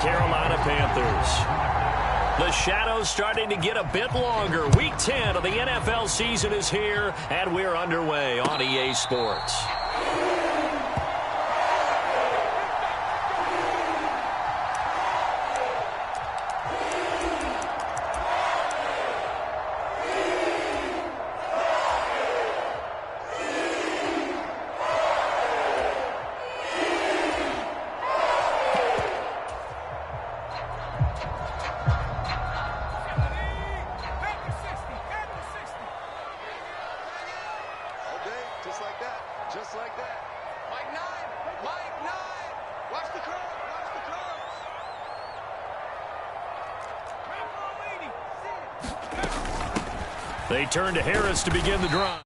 Carolina Panthers. The shadow's starting to get a bit longer. Week 10 of the NFL season is here, and we're underway on EA Sports. They turn to Harris to begin the drive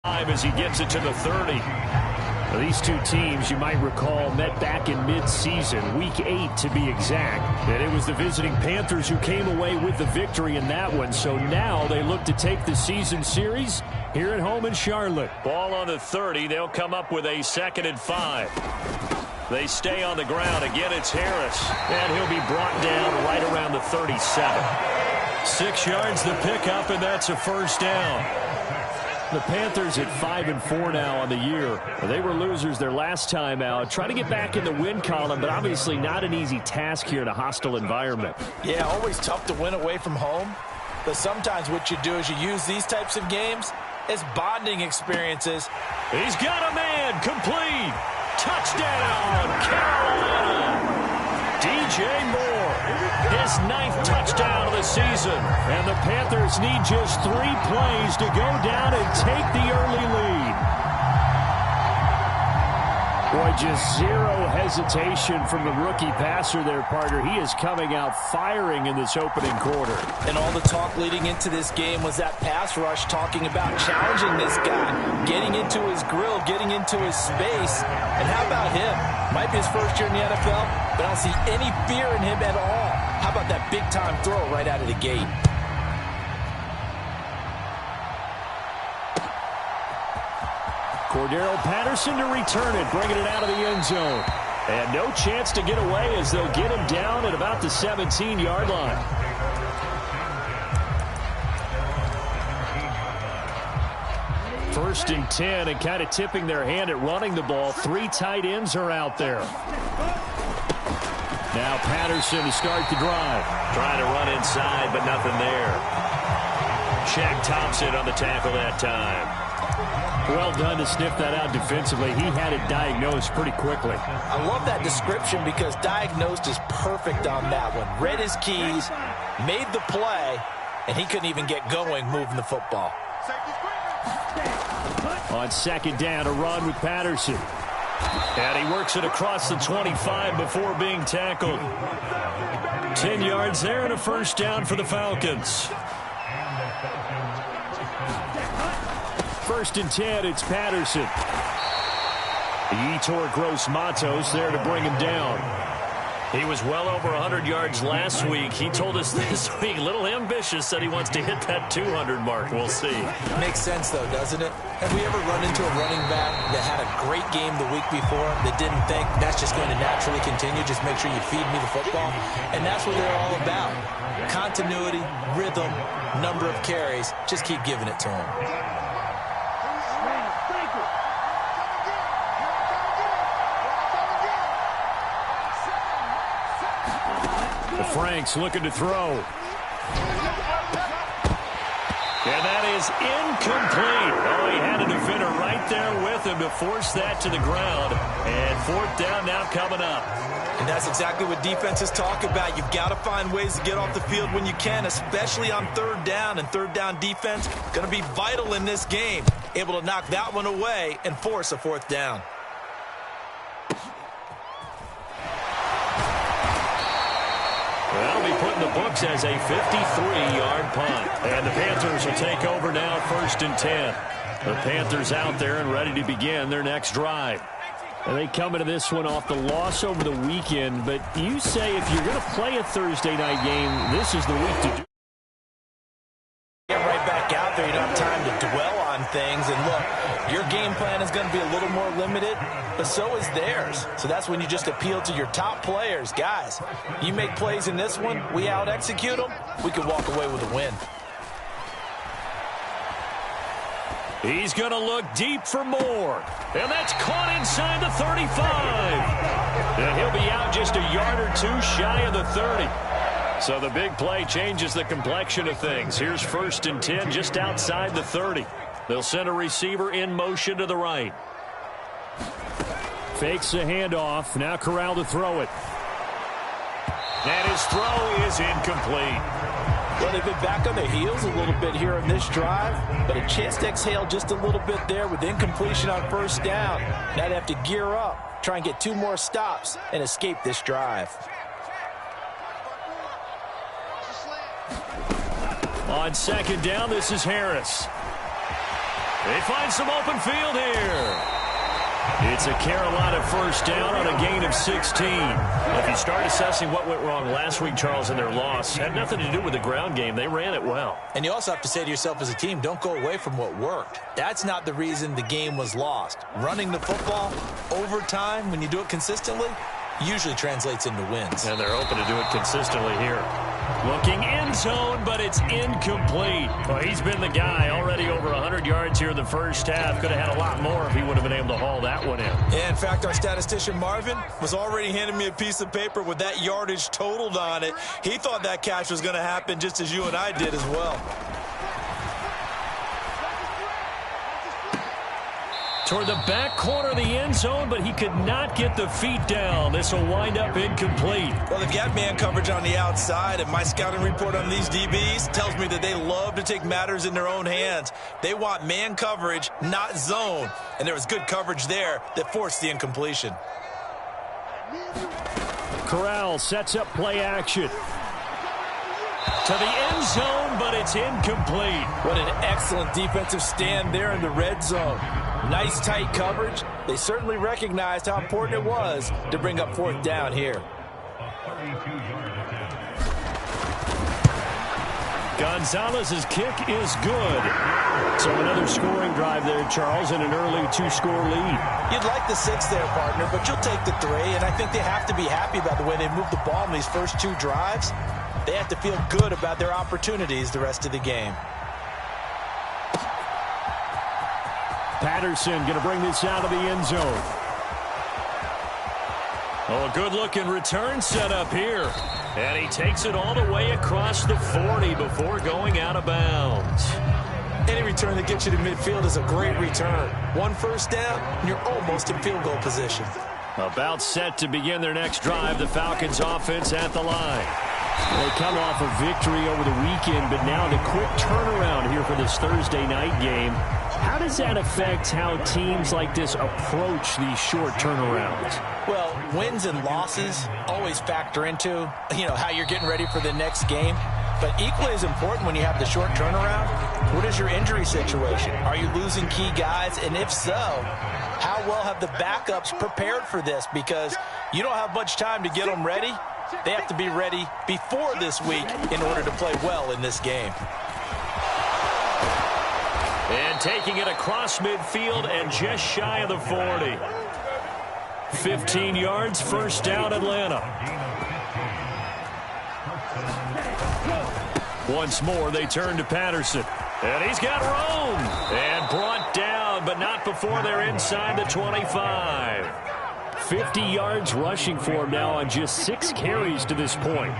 as he gets it to the 30. Now, these two teams, you might recall, met back in mid-season, Week 8 to be exact. And it was the visiting Panthers who came away with the victory in that one. So now they look to take the season series here at home in Charlotte. Ball on the 30. They'll come up with a 2nd and 5. They stay on the ground. Again, it's Harris. And he'll be brought down right around the 37. 6 yards the pickup, and that's a first down. The Panthers at 5-4 now on the year. They were losers their last time out. Try to get back in the win column, but obviously not an easy task here in a hostile environment. Yeah, always tough to win away from home. But sometimes what you do is you use these types of games as bonding experiences. He's got a man, complete. Touchdown, Carolina. DJ Moore, his 9th touchdown of the season. And the Panthers need just 3 plays to go down and take the early lead. Boy, just zero hesitation from the rookie passer there, partner. He is coming out firing in this opening quarter. And all the talk leading into this game was that pass rush talking about challenging this guy, getting into his grill, getting into his space. And how about him? Might be his first year in the NFL, but I don't see any fear in him at all. How about that big-time throw right out of the gate? Cordero Patterson to return it, bringing it out of the end zone. And no chance to get away as they'll get him down at about the 17-yard line. First and 10, and kind of tipping their hand at running the ball. 3 tight ends are out there. Now Patterson to start the drive. Trying to run inside, but nothing there. Shaq Thompson on the tackle that time. Well done to sniff that out defensively. He had it diagnosed pretty quickly. I love that description because diagnosed is perfect on that one. Read his keys, made the play, and he couldn't even get going moving the football. On 2nd down, a run with Patterson. And he works it across the 25 before being tackled. 10 yards there and a first down for the Falcons. 1st and 10, it's Patterson. Yetur Gross-Matos there to bring him down. He was well over 100 yards last week. He told us this week, a little ambitious, said he wants to hit that 200 mark. We'll see. Makes sense, though, doesn't it? Have we ever run into a running back that had a great game the week before that didn't think that's just going to naturally continue? Just make sure you feed me the football. And that's what they're all about. Continuity, rhythm, number of carries. Just keep giving it to him. Franks looking to throw. And that is incomplete. Oh, he had a defender right there with him to force that to the ground. And 4th down now coming up. And that's exactly what defenses talk about. You've got to find ways to get off the field when you can, especially on 3rd down. And 3rd down defense going to be vital in this game. Able to knock that one away and force a 4th down. That'll be put in the books as a 53-yard punt. And the Panthers will take over now, 1st and 10. The Panthers out there and ready to begin their next drive. And they come into this one off the loss over the weekend. But you say if you're going to play a Thursday night game, this is the week to do. Get right back out there. You don't have time to dwell on things. And look, your game plan is going to be a little more limited limited, but so is theirs. So that's when you just appeal to your top players. Guys, you make plays in this one, we out-execute them, we can walk away with a win. He's going to look deep for more. And that's caught inside the 35. And he'll be out just a yard or two shy of the 30. So the big play changes the complexion of things. Here's 1st and 10 just outside the 30. They'll send a receiver in motion to the right. Fakes the handoff. Now Corral to throw it. And his throw is incomplete. Well, they've been back on their heels a little bit here in this drive, but a chance to exhale just a little bit there with incompletion on 1st down. Now they have to gear up, try and get 2 more stops, and escape this drive. On 2nd down, this is Harris. They find some open field here. It's a Carolina 1st down on a gain of 16. If you start assessing what went wrong last week, Charles, in their loss, had nothing to do with the ground game. They ran it well. And you also have to say to yourself as a team, don't go away from what worked. That's not the reason the game was lost. Running the football over time, when you do it consistently, usually translates into wins. And they're hoping to do it consistently here. Looking end zone, but it's incomplete. Well, he's been the guy already over 100 yards here in the 1st half. Could have had a lot more if he would have been able to haul that one in. Yeah, in fact, our statistician Marvin was already handing me a piece of paper with that yardage totaled on it. He thought that catch was going to happen just as you and I did as well. Toward the back corner of the end zone, but he could not get the feet down. This will wind up incomplete. Well, they've got man coverage on the outside, and my scouting report on these DBs tells me that they love to take matters in their own hands. They want man coverage, not zone. And there was good coverage there that forced the incompletion. Corral sets up play action. To the end zone, but it's incomplete. What an excellent defensive stand there in the red zone. Nice tight coverage. They certainly recognized how important it was to bring up 4th down here. Gonzalez's kick is good. So another scoring drive there, Charles, and an early 2-score lead. You'd like the 6 there, partner, but you'll take the 3, and I think they have to be happy about the way they moved the ball in these first 2 drives. They have to feel good about their opportunities the rest of the game. Patterson going to bring this out of the end zone. Oh, a good-looking return set up here. And he takes it all the way across the 40 before going out of bounds. Any return that gets you to midfield is a great return. 1 first down, and you're almost in field goal position. About set to begin their next drive, the Falcons offense at the line. They come off a victory over the weekend, but now the quick turnaround here for this Thursday night game. How does that affect how teams like this approach these short turnarounds? Well, wins and losses always factor into, how you're getting ready for the next game. But equally as important when you have the short turnaround, what is your injury situation? Are you losing key guys? And if so, how well have the backups prepared for this? Because you don't have much time to get them ready. They have to be ready before this week in order to play well in this game. And taking it across midfield and just shy of the 40. 15 yards, 1st down, Atlanta. Once more, they turn to Patterson. And he's got room. And brought down, but not before they're inside the 25. 50 yards rushing for him now on just 6 carries to this point.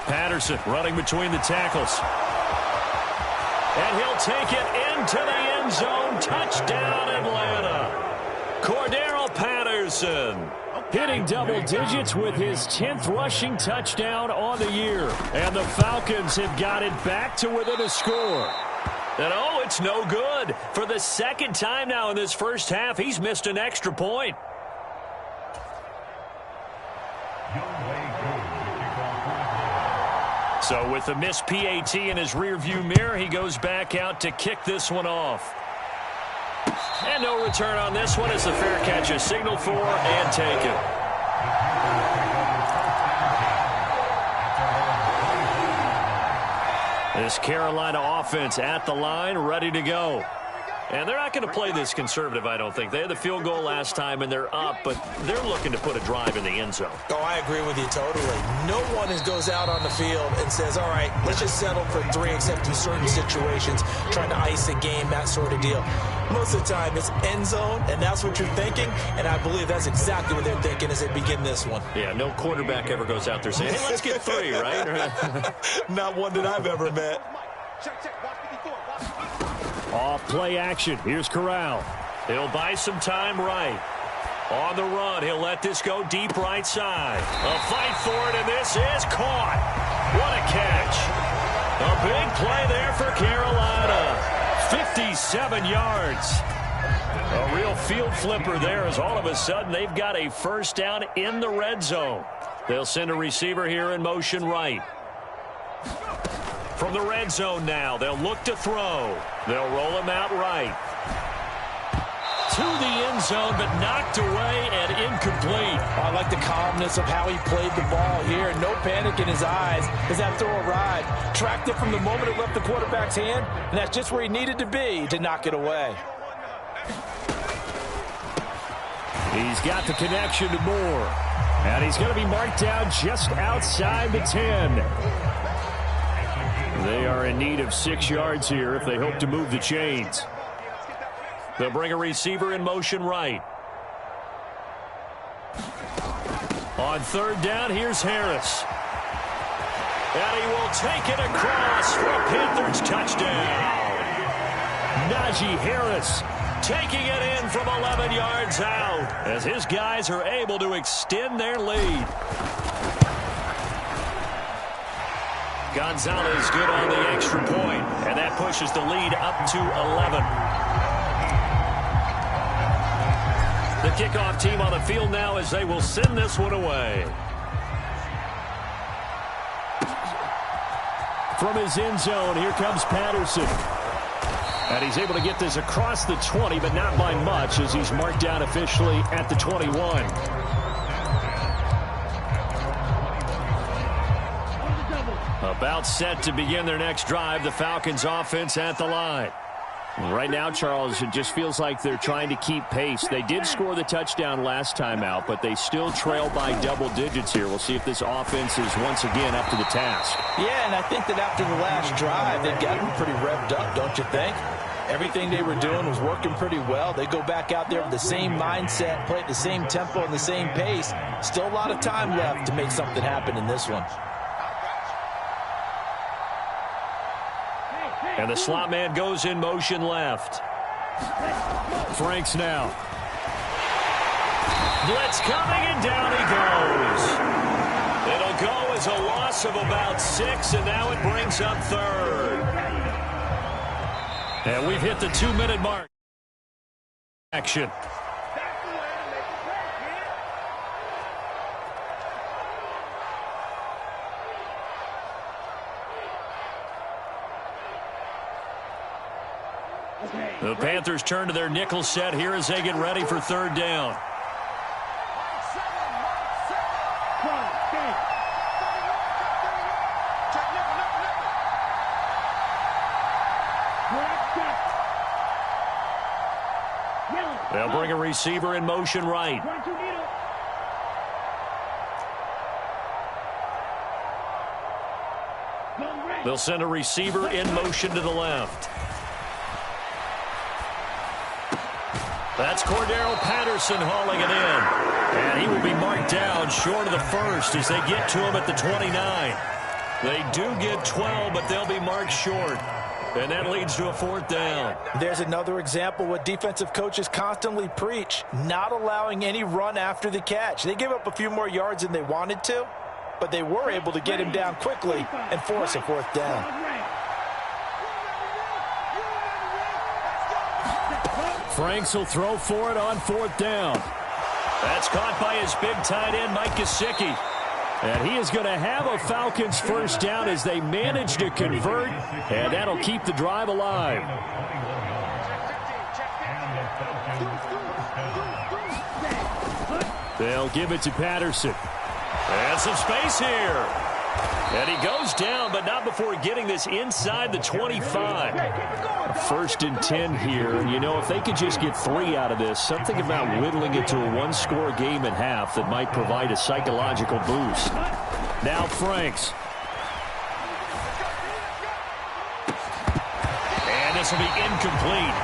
Patterson running between the tackles. And he'll take it into the end zone. Touchdown, Atlanta. Cordero Patterson hitting double digits with his 10th rushing touchdown on the year. And the Falcons have got it back to within a score. And oh, it's no good. For the 2nd time now in this first half, he's missed an extra point. So with the missed PAT in his rearview mirror, he goes back out to kick this one off. And no return on this one as the fair catch is signaled for and taken. This Carolina offense at the line, ready to go. And they're not going to play this conservative, I don't think. They had the field goal last time, and they're up, but they're looking to put a drive in the end zone. Oh, I agree with you totally. No one goes out on the field and says, all right, let's just settle for 3, except in certain situations, trying to ice a game, that sort of deal. Most of the time, it's end zone, and that's what you're thinking, and I believe that's exactly what they're thinking as they begin this one. Yeah, no quarterback ever goes out there saying, hey, let's get 3, right? Not one that I've ever met. Off play action. Here's Corral. He'll buy some time right. On the run, he'll let this go deep right side. A fight for it, and this is caught. What a catch. A big play there for Carolina. 57 yards. A real field flipper there as all of a sudden they've got a first down in the red zone. They'll send a receiver here in motion right. From the red zone now, they'll look to throw. They'll roll him out right. To the end zone, but knocked away and incomplete. I like the calmness of how he played the ball here. No panic in his eyes as that throw arrived. Tracked it from the moment it left the quarterback's hand, and that's just where he needed to be to knock it away. He's got the connection to Moore. And he's going to be marked down just outside the 10. They are in need of 6 yards here if they hope to move the chains. They'll bring a receiver in motion right. On third down, here's Harris. And he will take it across for a Panthers touchdown. Najee Harris taking it in from 11 yards out as his guys are able to extend their lead. Gonzalez good on the extra point, and that pushes the lead up to 11. The kickoff team on the field now as they will send this one away. From his end zone, here comes Patterson. And he's able to get this across the 20, but not by much as he's marked down officially at the 21. About set to begin their next drive, the Falcons offense at the line. Right now, Charles, it just feels like they're trying to keep pace. They did score the touchdown last time out, but they still trail by double digits here. We'll see if this offense is once again up to the task. Yeah, and I think that after the last drive, they've got them pretty revved up, don't you think? Everything they were doing was working pretty well. They go back out there with the same mindset, play at the same tempo and the same pace. Still a lot of time left to make something happen in this one. And the slot man goes in motion left. Franks now. Blitz coming, and down he goes. It'll go as a loss of about 6, and now it brings up third. And we've hit the 2-minute mark. Action. The Panthers turn to their nickel set here as they get ready for third down. They'll bring a receiver in motion right. They'll send a receiver in motion to the left. That's Cordero Patterson hauling it in. And he will be marked down short of the first as they get to him at the 29. They do get 12, but they'll be marked short. And that leads to a fourth down. There's another example what defensive coaches constantly preach, not allowing any run after the catch. They gave up a few more yards than they wanted to, but they were able to get him down quickly and force a fourth down. Franks will throw for it on fourth down. That's caught by his big tight end, Mike Gesicki. And he is going to have a Falcons first down as they manage to convert, and that'll keep the drive alive. They'll give it to Patterson. And some space here. And he goes down, but not before getting this inside the 25. First and 10 here. And, you know, if they could just get 3 out of this, something about whittling it to a one-score game at half that might provide a psychological boost. Now Franks. And this will be incomplete.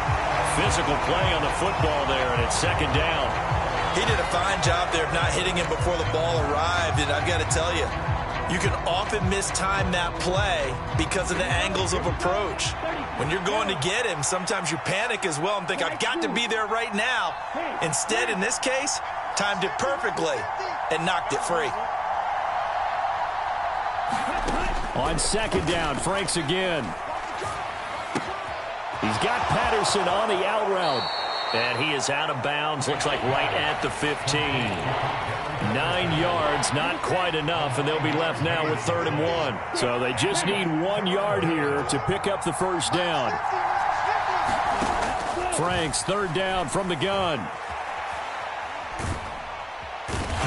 Physical play on the football there, and it's second down. He did a fine job there of not hitting him before the ball arrived, and I've got to tell you, you can often mistime that play because of the angles of approach. When you're going to get him, sometimes you panic as well and think, I've got to be there right now. Instead, in this case, timed it perfectly and knocked it free. On second down, Franks again. He's got Patterson on the out route. And he is out of bounds, looks like right at the 15. 9 yards, not quite enough, and they'll be left now with 3rd and 1. So they just need 1 yard here to pick up the first down. Franks, 3rd down from the gun.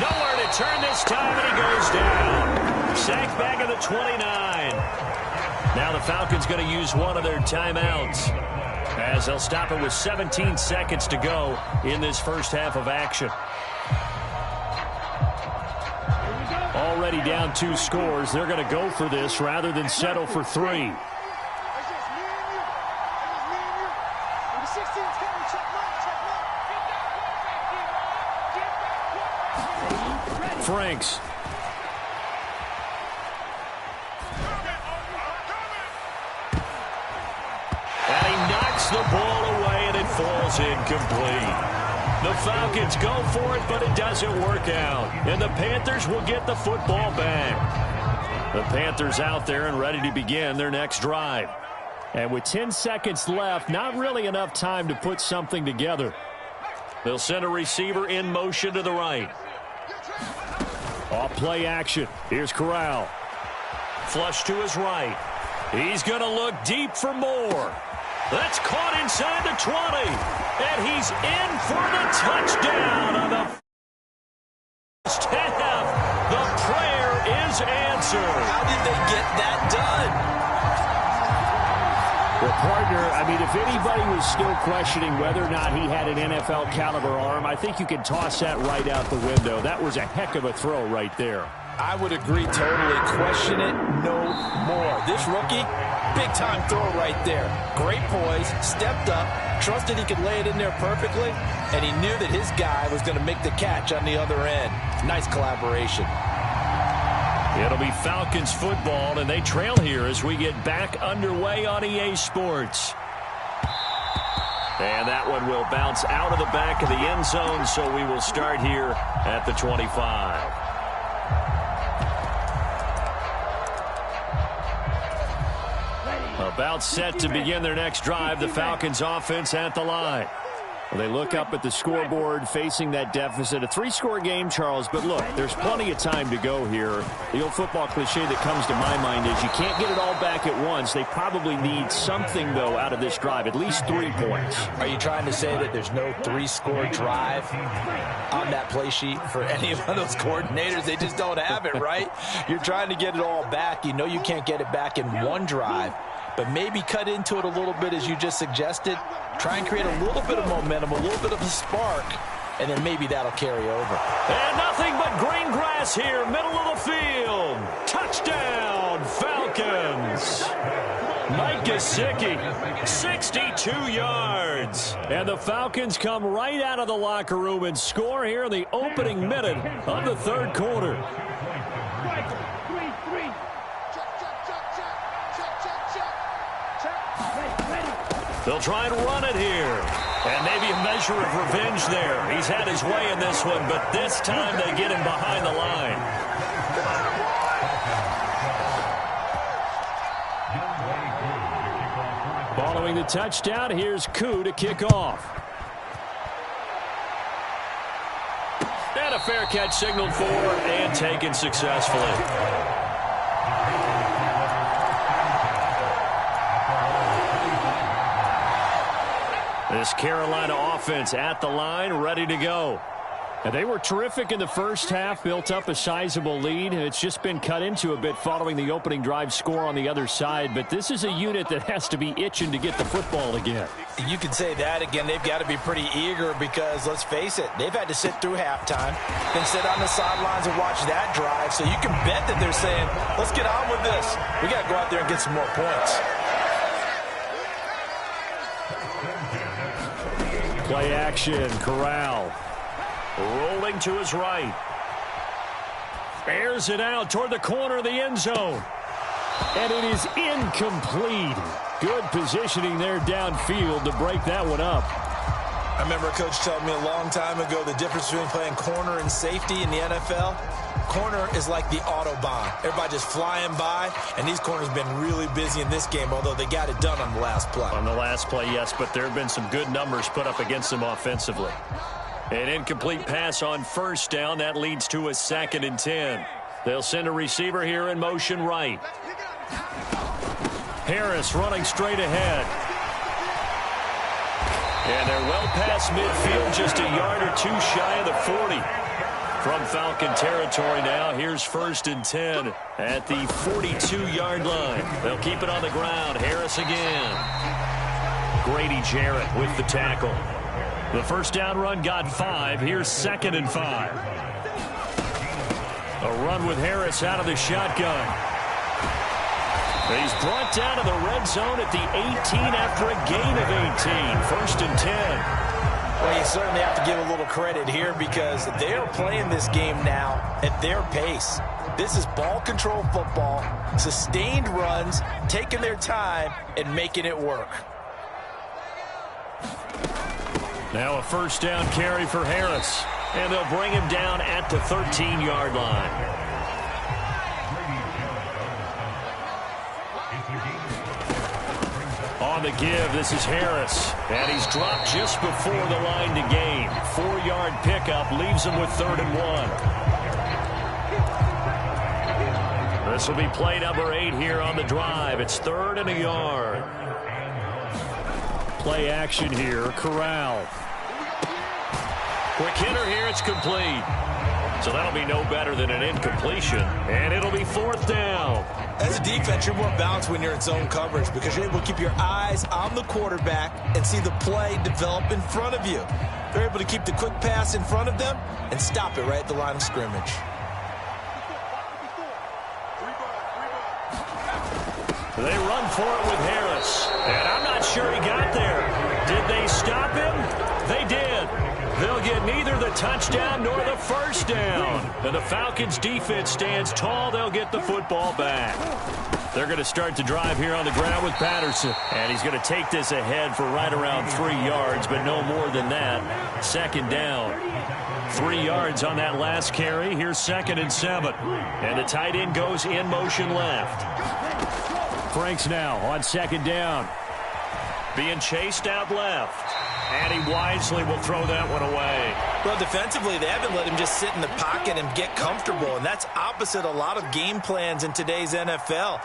Nowhere to turn this time, and he goes down. Sacked back at the 29. Now the Falcons going to use one of their timeouts, as they'll stop it with 17 seconds to go in this first half of action. Already down 2 scores. They're going to go for this rather than settle for 3. Franks. And he knocks the ball away, and it falls incomplete. The Falcons go for it, but it doesn't work out. And the Panthers will get the football back. The Panthers out there and ready to begin their next drive. And with 10 seconds left, not really enough time to put something together. They'll send a receiver in motion to the right. Off play action. Here's Corral. Flush to his right. He's going to look deep for more. That's caught inside the 20. And he's in for the touchdown on the first half. The prayer is answered. How did they get that done? Well, partner, I mean, if anybody was still questioning whether or not he had an NFL caliber arm, I think you can toss that right out the window. That was a heck of a throw right there. I would agree totally. Question it no more. This rookie, big-time throw right there. Great poise, stepped up, trusted he could lay it in there perfectly, and he knew that his guy was going to make the catch on the other end. Nice collaboration. It'll be Falcons football, and they trail here as we get back underway on EA Sports. And that one will bounce out of the back of the end zone, so we will start here at the 25. About set to begin their next drive, the Falcons offense at the line. They look up at the scoreboard facing that deficit. A 3-score game, Charles, but look, there's plenty of time to go here. The old football cliche that comes to my mind is you can't get it all back at once. They probably need something, though, out of this drive, at least 3 points. Are you trying to say that there's no 3-score drive on that play sheet for any of those coordinators? They just don't have it, right? You're trying to get it all back. You know you can't get it back in one drive, but maybe cut into it a little bit as you just suggested. Try and create a little bit of momentum, a little bit of a spark, and then maybe that'll carry over. And nothing but green grass here, middle of the field. Touchdown, Falcons. Mike Gesicki, 62 yards. And the Falcons come right out of the locker room and score here in the opening minute of the 3rd quarter. They'll try and run it here. And maybe a measure of revenge there. He's had his way in this one, but this time they get him behind the line. Following the touchdown, here's Koo to kick off. And a fair catch signaled for and taken successfully. This Carolina offense at the line, ready to go. And they were terrific in the first half, built up a sizable lead. It's just been cut into a bit following the opening drive score on the other side. But this is a unit that has to be itching to get the football again. You can say that again. They've got to be pretty eager because, let's face it, they've had to sit through halftime, then sit on the sidelines and watch that drive. So you can bet that they're saying, let's get on with this. We got to go out there and get some more points. Play action, Corral. Rolling to his right. Airs it out toward the corner of the end zone. And it is incomplete. Good positioning there downfield to break that one up. I remember a coach telling me a long time ago the difference between playing corner and safety in the NFL. Corner is like the Autobahn. Everybody just flying by, and these corners have been really busy in this game, although they got it done on the last play. On the last play, yes, but there have been some good numbers put up against them offensively. An incomplete pass on first down. That leads to a 2nd and 10. They'll send a receiver here in motion right. Harris running straight ahead. And they're well past midfield, just a yard or two shy of the 40. From Falcon territory now, here's 1st and 10 at the 42-yard line. They'll keep it on the ground. Harris again. Grady Jarrett with the tackle. The first down run got 5. Here's 2nd and 5. A run with Harris out of the shotgun. He's brought down to the red zone at the 18 after a gain of 18. 1st and 10. Well, you certainly have to give a little credit here because they're playing this game now at their pace. This is ball control football, sustained runs, taking their time, and making it work. Now a first down carry for Harris. And they'll bring him down at the 13-yard line. On the give, this is Harris. And he's dropped just before the line to gain. 4-yard pickup leaves him with 3rd and 1. This will be play number 8 here on the drive. It's 3rd and a yard. Play action here. Corral. Quick hitter here. It's complete. So that'll be no better than an incompletion. And it'll be 4th down. As a defense, you're more balanced when you're in zone coverage because you're able to keep your eyes on the quarterback and see the play develop in front of you. They're able to keep the quick pass in front of them and stop it right at the line of scrimmage. They run for it with Harris. And I'm not sure he got there. Did they stop him? They did. They'll get neither the touchdown nor the first down. And the Falcons defense stands tall. They'll get the football back. They're going to start the drive here on the ground with Patterson. And he's going to take this ahead for right around 3 yards, but no more than that. 2nd down. 3 yards on that last carry. Here's 2nd and 7. And the tight end goes in motion left. Franks now on 2nd down. Being chased out left. And he wisely will throw that one away. Well, defensively, they haven't let him just sit in the pocket and get comfortable, and that's opposite a lot of game plans in today's NFL.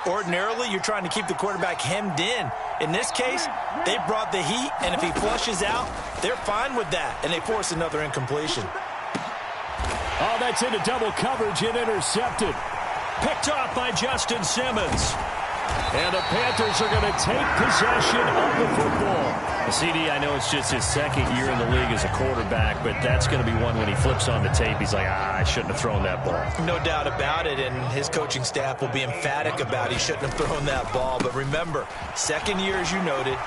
Ordinarily, you're trying to keep the quarterback hemmed in. In this case, they brought the heat, and if he flushes out, they're fine with that, and they force another incompletion. Oh, that's into double coverage and intercepted. Picked off by Justin Simmons. And the Panthers are going to take possession of the football. CD, I know it's just his 2nd year in the league as a quarterback, but that's going to be one when he flips on the tape. He's like, I shouldn't have thrown that ball. No doubt about it, and his coaching staff will be emphatic about he shouldn't have thrown that ball. But remember, 2nd year, as you noted,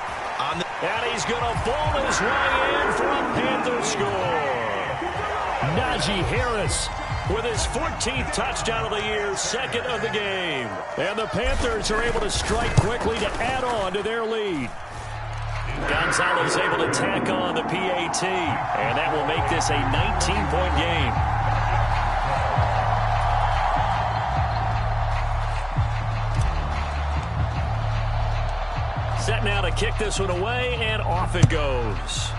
on the... And he's going to ball his way in for a Panther score. Najee Harris with his 14th touchdown of the year, 2nd of the game. And the Panthers are able to strike quickly to add on to their lead. Gonzalez able to tack on the PAT, and that will make this a 19-point game. Set now to kick this one away, and off it goes.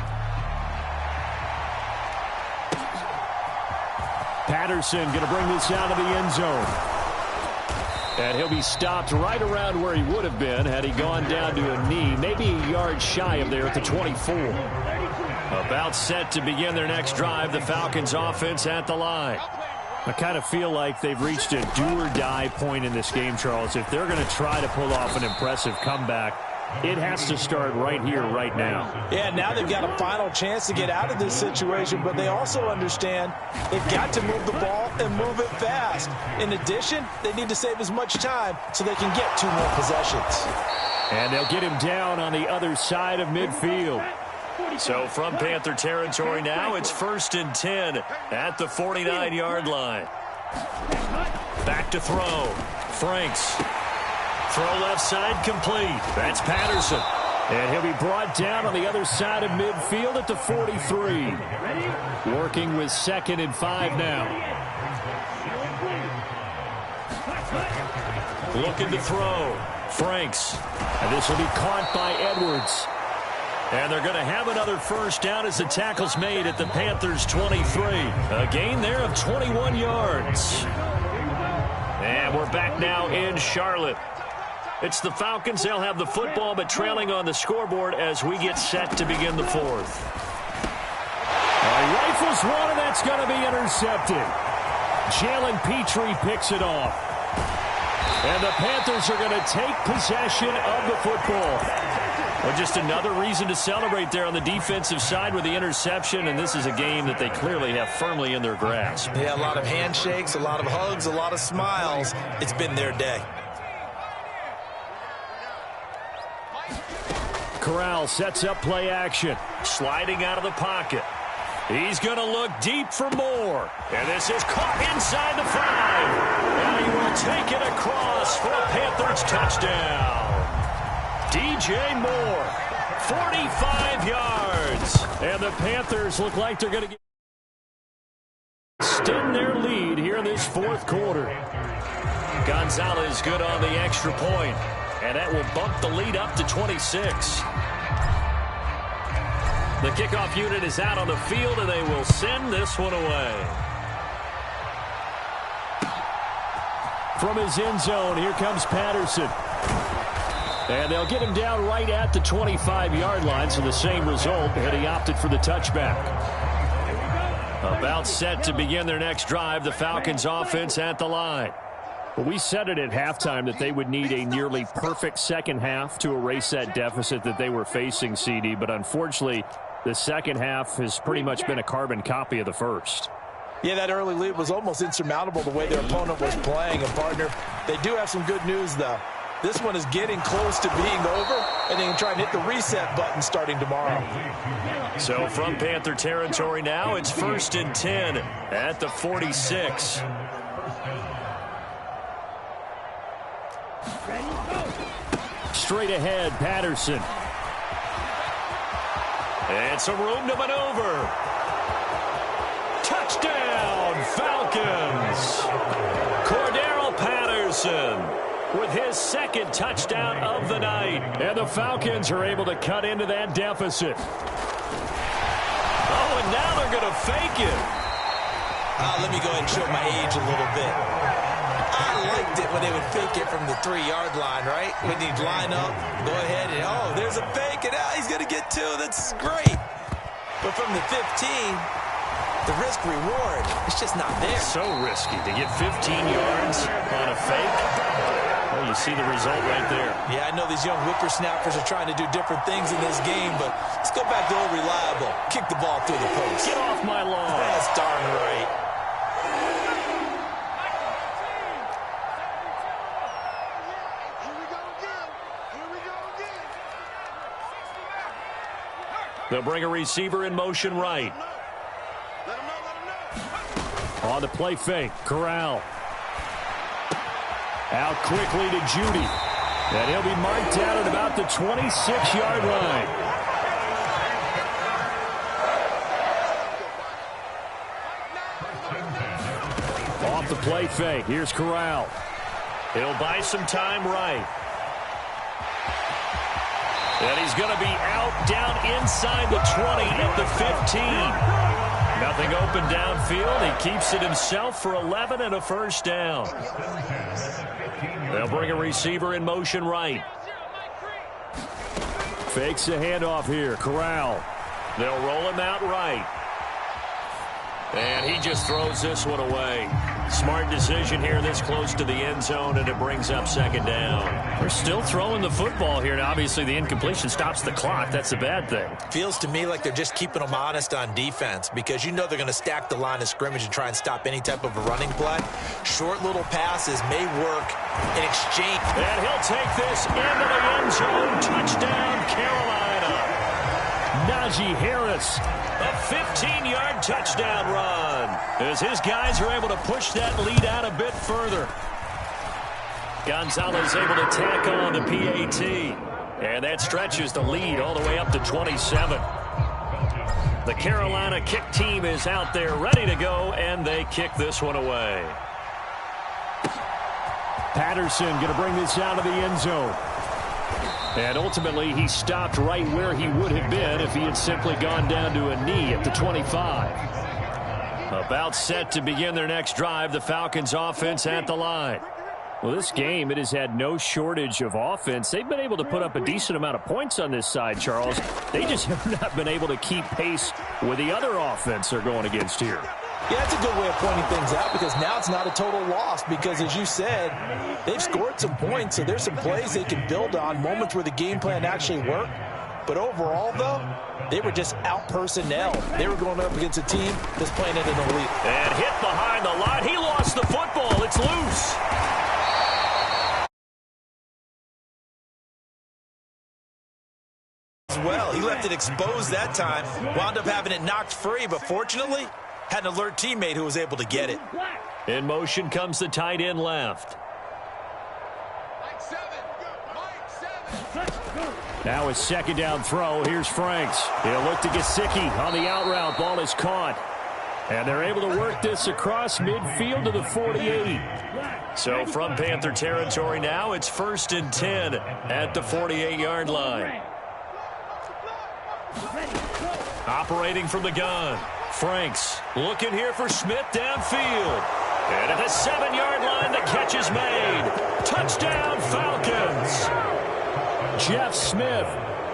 Patterson going to bring this out of the end zone. And he'll be stopped right around where he would have been had he gone down to a knee, maybe a yard shy of there at the 24. About set to begin their next drive, the Falcons offense at the line. I kind of feel like they've reached a do-or-die point in this game, Charles. If they're going to try to pull off an impressive comeback, it has to start right here, right now. Yeah, now they've got a final chance to get out of this situation, but they also understand they've got to move the ball and move it fast. In addition, they need to save as much time so they can get 2 more possessions. And they'll get him down on the other side of midfield. So from Panther territory now, it's 1st and 10 at the 49-yard line. Back to throw. Franks. Throw left side complete. That's Patterson. And he'll be brought down on the other side of midfield at the 43. Working with 2nd and 5 now. Looking to throw. Franks. And this will be caught by Edwards. And they're going to have another first down as the tackle's made at the Panthers' 23. A gain there of 21 yards. And we're back now in Charlotte. It's the Falcons. They'll have the football, but trailing on the scoreboard as we get set to begin the 4th. Rifles one, and that's going to be intercepted. Jalen Petrie picks it off. And the Panthers are going to take possession of the football. Well, just another reason to celebrate there on the defensive side with the interception, and this is a game that they clearly have firmly in their grasp. Yeah, a lot of handshakes, a lot of hugs, a lot of smiles. It's been their day. Corral sets up play action. Sliding out of the pocket. He's going to look deep for more. And this is caught inside the 5. And he will take it across for a Panthers touchdown. DJ Moore, 45 yards. And the Panthers look like they're going to extend their lead here in this 4th quarter. Gonzalez good on the extra point. And that will bump the lead up to 26. The kickoff unit is out on the field, and they will send this one away. From his end zone, here comes Patterson. And they'll get him down right at the 25-yard line, so the same result, and he opted for the touchback. About set to begin their next drive, the Falcons offense at the line. Well, we said it at halftime that they would need a nearly perfect second half to erase that deficit that they were facing, CD, but unfortunately, the second half has pretty much been a carbon copy of the first. Yeah, that early lead was almost insurmountable the way their opponent was playing. And, partner, they do have some good news, though. This one is getting close to being over, and they can try and hit the reset button starting tomorrow. So from Panther territory now, it's 1st and 10 at the 46. Straight ahead, Patterson. And some room to maneuver. Touchdown, Falcons. Cordero Patterson with his 2nd touchdown of the night. And the Falcons are able to cut into that deficit. Oh, and now they're going to fake it. Let me go ahead and show my age a little bit. I liked it when they would fake it from the 3-yard line, right? When they'd line up, go ahead and, oh, there's a fake, and he's going to get 2. That's great. But from the 15, the risk-reward, it's just not there. So risky to get 15 yards on a fake. Well, you see the result right there. Yeah, I know these young whippersnappers are trying to do different things in this game, but let's go back to old reliable. Kick the ball through the post. Get off my lawn. That's darn right. They'll bring a receiver in motion right. On the play fake, Corral. Out quickly to Judy. And he'll be marked out at about the 26-yard line. Off the play fake, here's Corral. He'll buy some time right. And he's going to be out down inside the 20 at the 15. Nothing open downfield. He keeps it himself for 11 and a first down. They'll bring a receiver in motion right. Fakes the handoff here. Corral. They'll roll him out right. And he just throws this one away. Smart decision here this close to the end zone, and it brings up second down. They're still throwing the football here, and obviously the incompletion stops the clock. That's the bad thing. Feels to me like they're just keeping them honest on defense because you know they're going to stack the line of scrimmage and try and stop any type of a running play. Short little passes may work in exchange. And he'll take this into the end zone. Touchdown, Carolina. Najee Harris. A 15-yard touchdown run as his guys are able to push that lead out a bit further. Gonzalez able to tack on the PAT. And that stretches the lead all the way up to 27. The Carolina kick team is out there ready to go, and they kick this one away. Patterson going to bring this out of the end zone. And ultimately, he stopped right where he would have been if he had simply gone down to a knee at the 25. About set to begin their next drive, the Falcons offense at the line. Well, this game, it has had no shortage of offense. They've been able to put up a decent amount of points on this side, Charles. They just have not been able to keep pace with the other offense they're going against here. Yeah, that's a good way of pointing things out because now it's not a total loss because, as you said, they've scored some points, so there's some plays they can build on, moments where the game plan actually worked. But overall, though, they were just out-personnel. They were going up against a team that's playing at an elite. And hit behind the line. He lost the football. It's loose. Well, he left it exposed that time. Wound up having it knocked free, but fortunately, had an alert teammate who was able to get it. In motion comes the tight end left. Now a second down throw. Here's Franks. He'll look to Gesicki on the out route. Ball is caught. And they're able to work this across midfield to the 48. So from Panther territory now, it's 1st and 10 at the 48-yard line. Operating from the gun. Franks looking here for Smith downfield. And at the 7-yard line, the catch is made. Touchdown, Falcons. Jeff Smith,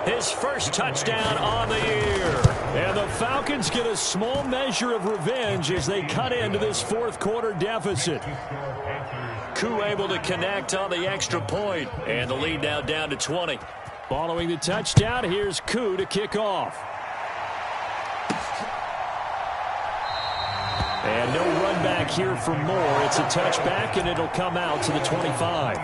his first touchdown on the year. And the Falcons get a small measure of revenge as they cut into this fourth quarter deficit. Koo able to connect on the extra point. And the lead now down to 20. Following the touchdown, here's Koo to kick off. And no run back here for more. It's a touchback, and it'll come out to the 25.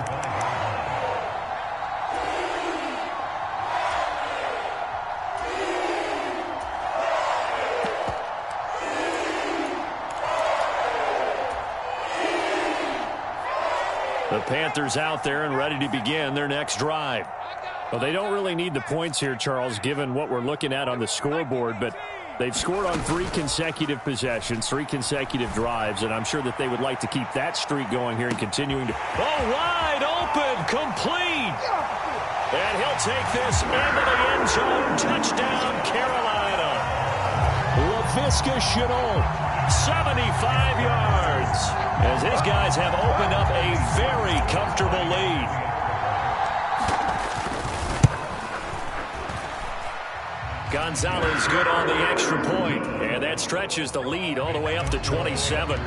The Panthers out there and ready to begin their next drive. Well, they don't really need the points here, Charles, given what we're looking at on the scoreboard, but they've scored on 3 consecutive possessions, 3 consecutive drives, and I'm sure that they would like to keep that streak going here and continuing to... Oh, wide open, complete! And he'll take this into the end zone. Touchdown, Carolina. Laviska Shenault, 75 yards, as his guys have opened up a very comfortable lead. Gonzalez good on the extra point, and that stretches the lead all the way up to 27.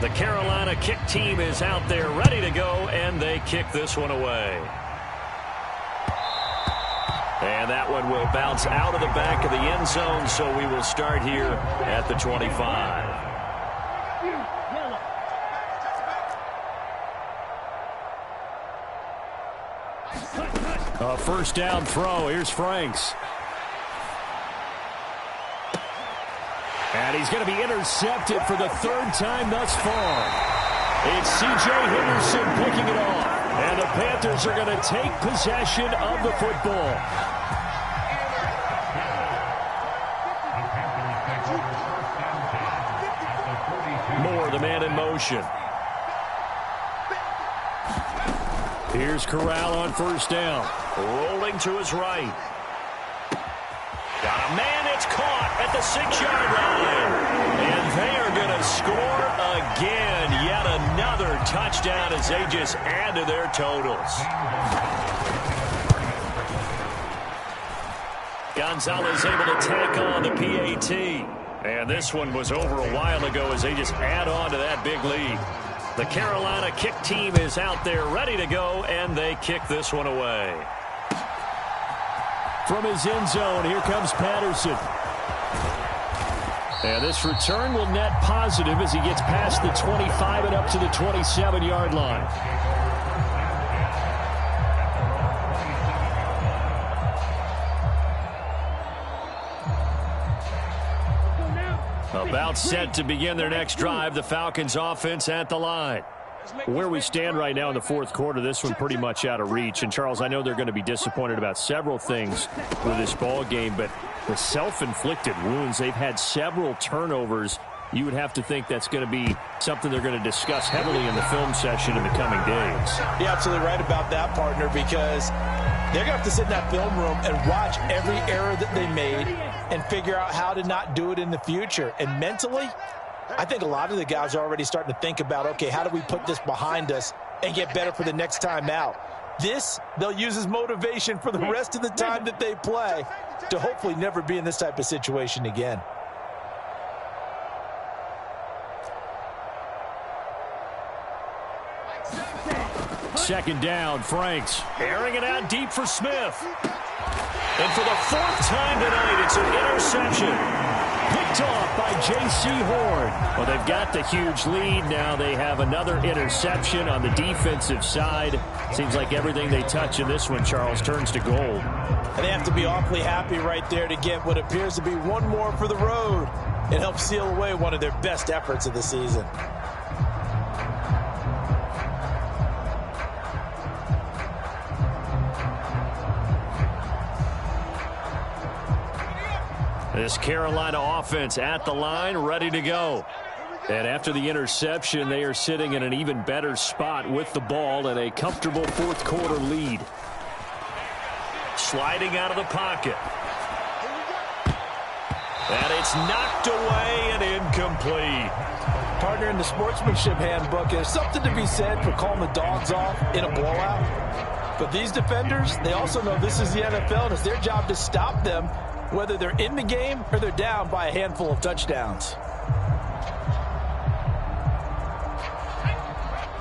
The Carolina kick team is out there ready to go, and they kick this one away. And that one will bounce out of the back of the end zone, so we will start here at the 25. A first down throw. Here's Franks. And he's going to be intercepted for the 3rd time thus far. It's C.J. Henderson picking it off. And the Panthers are going to take possession of the football. Moore, the man in motion. Here's Corral on first down. Rolling to his right. Got a man, it's caught at the 6-yard line. And they are going to score again. Yet another touchdown as they just add to their totals. Gonzalez able to tack on the PAT. And this one was over a while ago as they just add on to that big lead. The Carolina kick team is out there ready to go, and they kick this one away. From his end zone, here comes Patterson. And this return will net positive as he gets past the 25 and up to the 27-yard line. About set to begin their next drive, the Falcons offense at the line. Where we stand right now in the fourth quarter, this one pretty much out of reach. And, Charles, I know they're going to be disappointed about several things with this ball game, but the self-inflicted wounds, they've had several turnovers. You would have to think that's going to be something they're going to discuss heavily in the film session in the coming days. You're absolutely right about that, partner, because they're going to have to sit in that film room and watch every error that they made and figure out how to not do it in the future. And mentally, I think a lot of the guys are already starting to think about, okay, how do we put this behind us and get better for the next time out? This, they'll use as motivation for the rest of the time that they play to hopefully never be in this type of situation again. Second down, Franks airing it out deep for Smith. And for the fourth time tonight, it's an interception. Picked off by J.C. Horn. Well, they've got the huge lead. Now they have another interception on the defensive side. Seems like everything they touch in this one, Charles, turns to gold. And they have to be awfully happy right there to get what appears to be one more for the road. It helps seal away one of their best efforts of the season. This Carolina offense at the line, ready to go. And after the interception, they are sitting in an even better spot with the ball and a comfortable fourth quarter lead. Sliding out of the pocket. And it's knocked away and incomplete. Partner, in the sportsmanship handbook, there's something to be said for calling the dogs off in a blowout. But these defenders, they also know this is the NFL, and it's their job to stop them, whether they're in the game or they're down by a handful of touchdowns.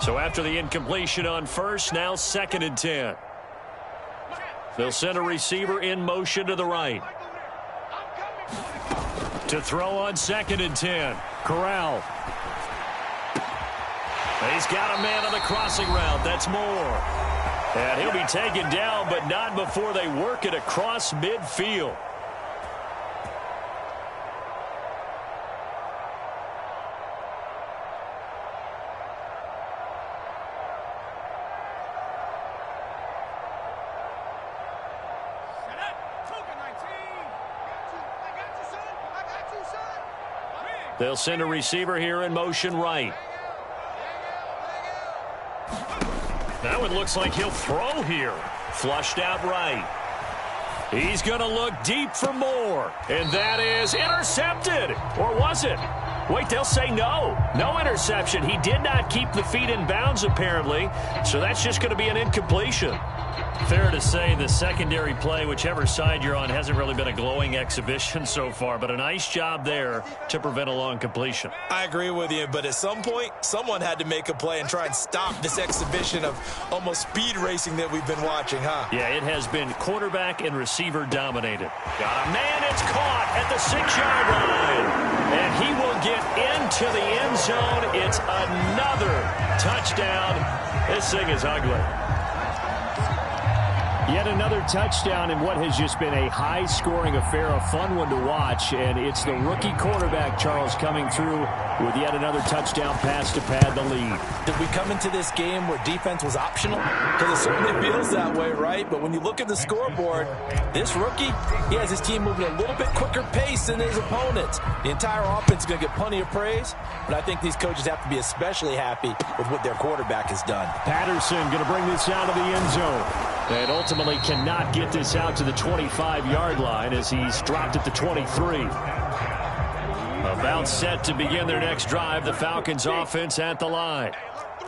So after the incompletion on first, now 2nd and 10. They'll send a receiver in motion to the right. To throw on 2nd and 10. Corral. He's got a man on the crossing route. That's Moore. And he'll be taken down, but not before they work it across midfield. They'll send a receiver here in motion right. Now it looks like he'll throw here. Flushed out right. He's going to look deep for Moore. And that is intercepted. Or was it? Wait, they'll say no. No interception. He did not keep the feet in bounds, apparently. So that's just going to be an incompletion. Fair to say the secondary play, whichever side you're on, hasn't really been a glowing exhibition so far, but a nice job there to prevent a long completion. I agree with you, but at some point, someone had to make a play and try and stop this exhibition of almost speed racing that we've been watching, huh? Yeah, it has been quarterback and receiver dominated. Got a man, it's caught at the 6-yard line, and he will get into the end zone. It's another touchdown. This thing is ugly. Yet another touchdown in what has just been a high-scoring affair, a fun one to watch. And it's the rookie quarterback, Charles, coming through with yet another touchdown pass to pad the lead. Did we come into this game where defense was optional? Because it certainly feels that way, right? But when you look at the scoreboard, this rookie, he has his team moving a little bit quicker pace than his opponents. The entire offense is going to get plenty of praise, but I think these coaches have to be especially happy with what their quarterback has done. Patterson going to bring this out of the end zone. And ultimately cannot get this out to the 25-yard line as he's dropped at the 23. About set to begin their next drive, the Falcons offense at the line.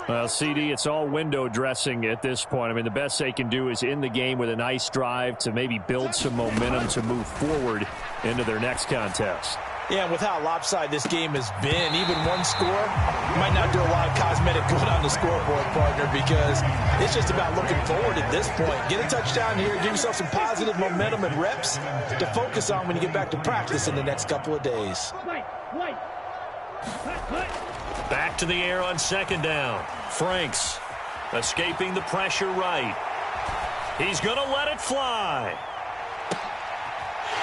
Well, CD, it's all window dressing at this point. I mean, the best they can do is in the game with a nice drive to maybe build some momentum to move forward into their next contest. Yeah, and with how lopsided this game has been, even one score might not do a lot of cosmetic good on the scoreboard, partner, because it's just about looking forward at this point. Get a touchdown here, give yourself some positive momentum and reps to focus on when you get back to practice in the next couple of days. Back to the air on second down. Franks escaping the pressure right. He's going to let it fly.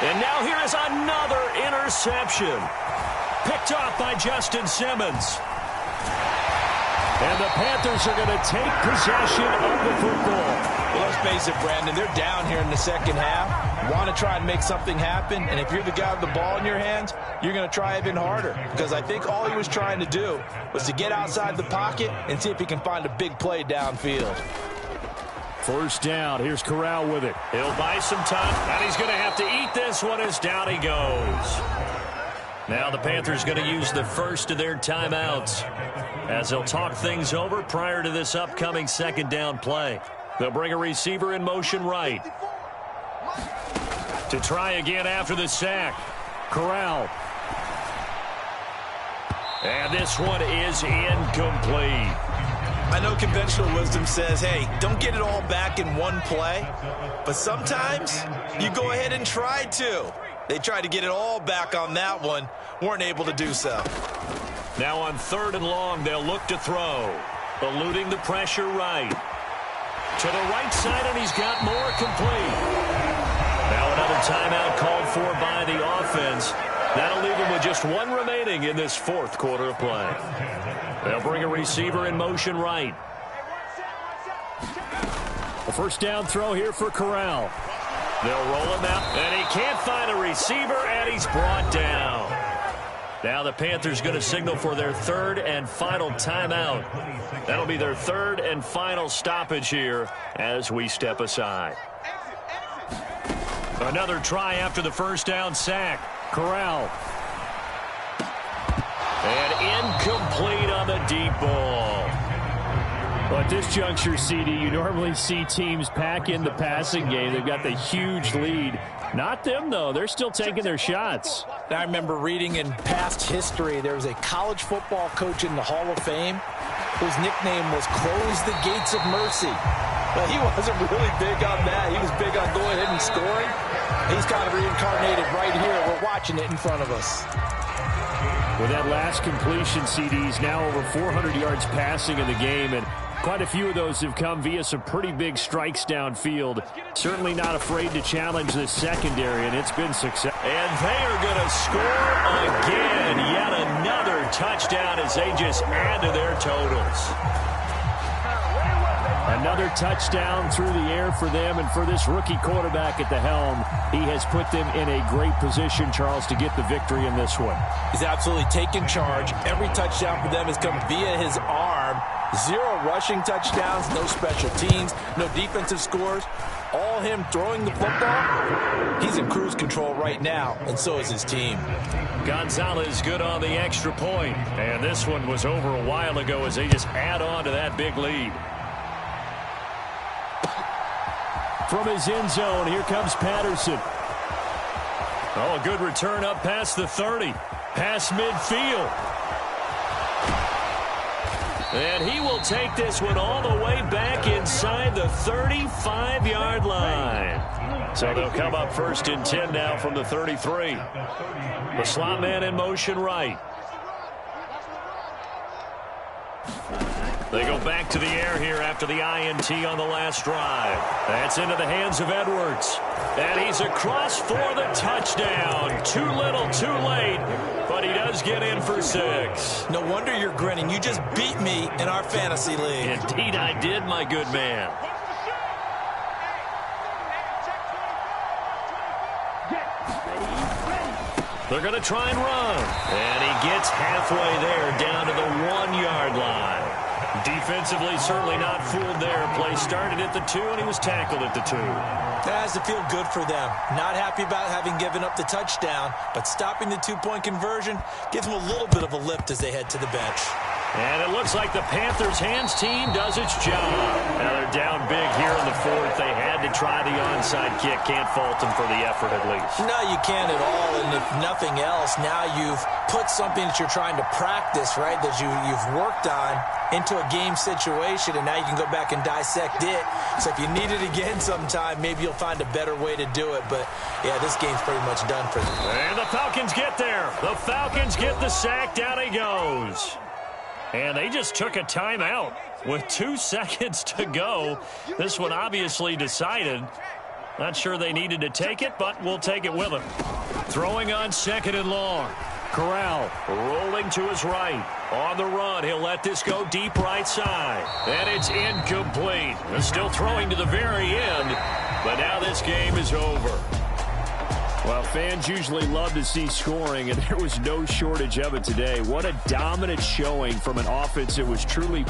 And now here is another interception. Picked off by Justin Simmons. And the Panthers are going to take possession of the football. Well, let's face it, Brandon, they're down here in the second half. Want to try and make something happen, and if you're the guy with the ball in your hands, you're going to try even harder, because I think all he was trying to do was to get outside the pocket and see if he can find a big play downfield. First down. Here's Corral with it. He'll buy some time, and he's going to have to eat this one as down he goes. Now the Panthers going to use the first of their timeouts as they'll talk things over prior to this upcoming second down play. They'll bring a receiver in motion right. To try again after the sack. Corral. And this one is incomplete. I know conventional wisdom says, hey, don't get it all back in one play. But sometimes you go ahead and try to. They tried to get it all back on that one. Weren't able to do so. Now on third and long, they'll look to throw. Eluding the pressure right. To the right side, and he's got more complete. Now another timeout called for by the offense. That'll leave him with just one remaining in this fourth quarter of play. They'll bring a receiver in motion right. A first down throw here for Corral. They'll roll him out, and he can't find a receiver, and he's brought down. Now the Panthers going to signal for their third and final timeout. That'll be their third and final stoppage here as we step aside. Another try after the first down sack. Corral. And incomplete on the deep ball. Well, at this juncture, CD, you normally see teams pack in the passing game. They've got the huge lead. Not them, though. They're still taking their shots. I remember reading in past history, there was a college football coach in the Hall of Fame whose nickname was Close the Gates of Mercy. But he wasn't really big on that. He was big on going ahead and scoring. He's kind of reincarnated right here. We're watching it in front of us. With that last completion, CD's now over 400 yards passing in the game, and quite a few of those have come via some pretty big strikes downfield. Certainly not afraid to challenge the secondary, and it's been successful. And they are going to score again. Yet another touchdown as they just add to their totals. Another touchdown through the air for them, and for this rookie quarterback at the helm, he has put them in a great position, Charles, to get the victory in this one. He's absolutely taken charge. Every touchdown for them has come via his arm. 0 rushing touchdowns, no special teams, no defensive scores. All him throwing the football. He's in cruise control right now, and so is his team. Gonzalez good on the extra point. And this one was over a while ago as they just add on to that big lead. From his end zone, here comes Patterson. Oh, a good return up past the 30. Past midfield. And he will take this one all the way back inside the 35-yard line. So they'll come up first and 10 now from the 33. The slot man in motion right. They go back to the air here after the INT on the last drive. That's into the hands of Edwards. And he's across for the touchdown. Too little, too late. But he does get in for 6. No wonder you're grinning. You just beat me in our fantasy league. Indeed I did, my good man. They're going to try and run. And he gets halfway there down to the 1-yard line. Defensively, certainly not fooled there. Play started at the 2, and he was tackled at the 2. That has to feel good for them. Not happy about having given up the touchdown, but stopping the 2-point conversion gives them a little bit of a lift as they head to the bench. And it looks like the Panthers' hands team does its job. Now they're down big here in the fourth. They had to try the onside kick. Can't fault them for the effort at least. No, you can't at all. And if nothing else, now you've put something that you're trying to practice, right, that you've worked on into a game situation, and now you can go back and dissect it. So if you need it again sometime, maybe you'll find a better way to do it. But, yeah, this game's pretty much done for them. And the Falcons get there. The Falcons get the sack. Down he goes. And they just took a timeout with 2 seconds to go. This one obviously decided. Not sure they needed to take it, but we'll take it with them. Throwing on 2nd and long. Corral rolling to his right. On the run, he'll let this go deep right side. And it's incomplete. They're still throwing to the very end, but now this game is over. Well, fans usually love to see scoring, and there was no shortage of it today. What a dominant showing from an offense that was truly